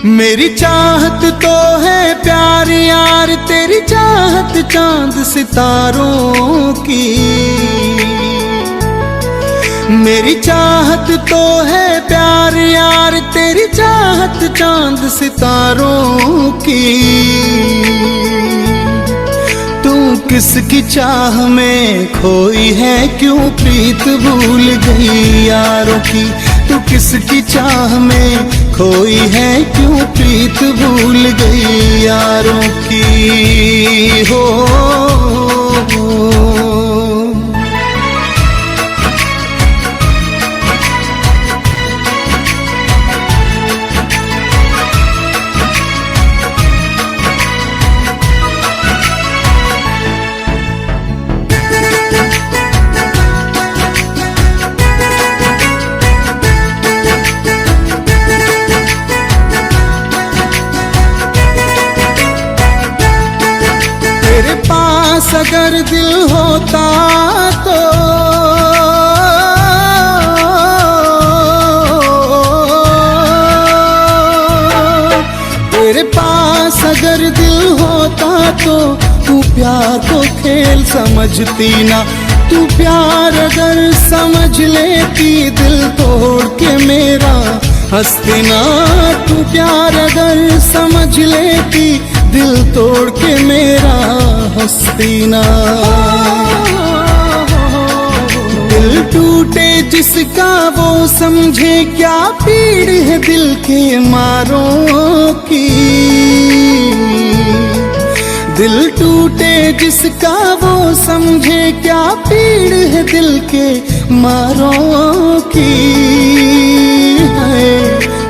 मेरी चाहत तो है प्यार यार, तेरी चाहत चांद सितारों की। मेरी चाहत तो है प्यार यार, तेरी चाहत चांद सितारों की। तू किसकी चाह में खोई है, क्यों प्रीत भूल गई यारों की। तू किसकी चाह में खोई है, क्यों प्रीत भूल गई यारों की हो। तेरे पास अगर दिल होता तो तेरे पास अगर दिल होता तो तू प्यार को खेल समझती ना। तू प्यार अगर समझ लेती दिल तोड़ के मेरा हंसती ना। तू प्यार अगर समझ लेती दिल तोड़ के मेरा हंसती ना। दिल टूटे जिसका वो समझे क्या पीड़ है दिल के मारों की। दिल टूटे जिसका वो समझे क्या पीड़ है दिल के मारों की।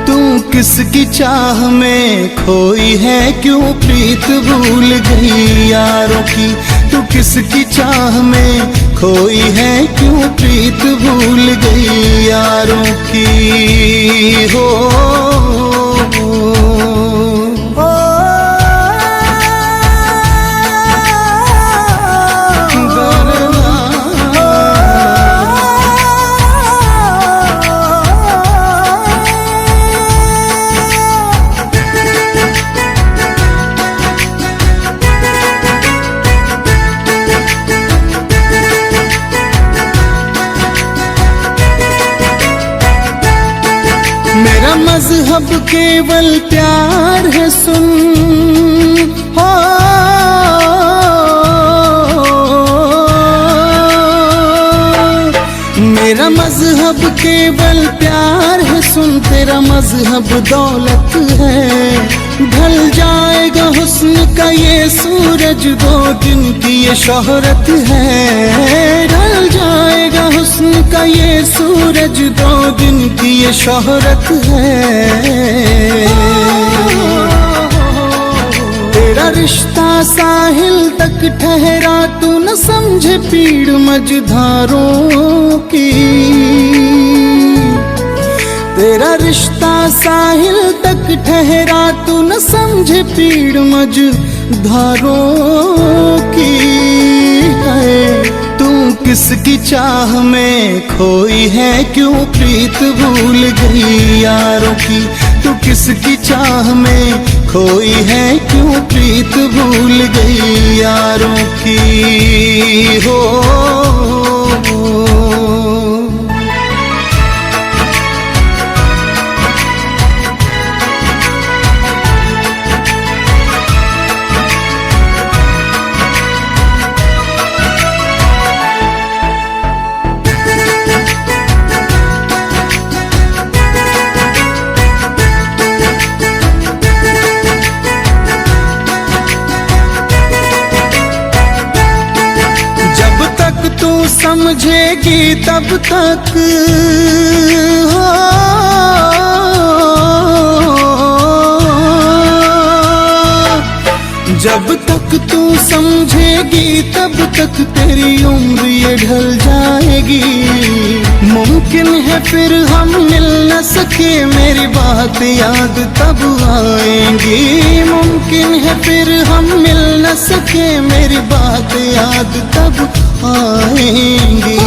तू किसकी चाह में खोई है, क्यों प्रीत भूल गई यारों की। तू किसकी चाह में खोई है, क्यों प्रीत भूल गई यारों की हो। मेरा मजहब केवल प्यार है सुन हो। मेरा मजहब केवल प्यार है सुन। तेरा मजहब दौलत है। ढल जाएगा हुस्न का ये सूरज, दो दिन की ये शोहरत है। ढल जाएगा हुस्न का ये सूरज, दो दिन की ये शोहरत है। तेरा रिश्ता साहिल तक ठहरा, तू न समझे पीड़ मझधारों की। तेरा रिश्ता साहिल तक ठहरा, तू न समझे पीड़ मझधारों की है। तू किसकी चाह में खोई है, क्यों प्रीत भूल गई यारों की। तू किसकी चाह में खोई है, क्यों प्रीत भूल गई यारों की हो। तू समझेगी तब तक हो। जब तक तू समझेगी तब तक तेरी उम्र ये ढल जाएगी। मुमकिन है फिर हम मिल न सके, मेरी बात याद तब आएंगी। मुमकिन है फिर हम मिल न सके, मेरी बात याद तब आएंगी।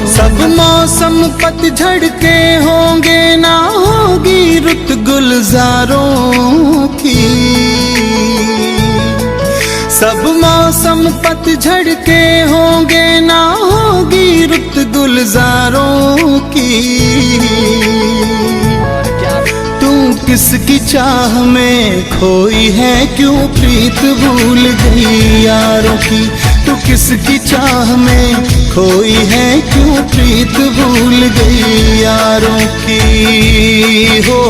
सब मौसम पतझड़ के होंगे, ना होगी रुत गुलजारों की। सब मौसम पतझड़ के होंगे, ना होगी रुत गुलजारों की। तू किसकी चाह में खोई है, क्यों प्रीत भूल गई यारों की। तू किसकी चाह में खोई है, क्यों प्रीत भूल गई यारों की हो।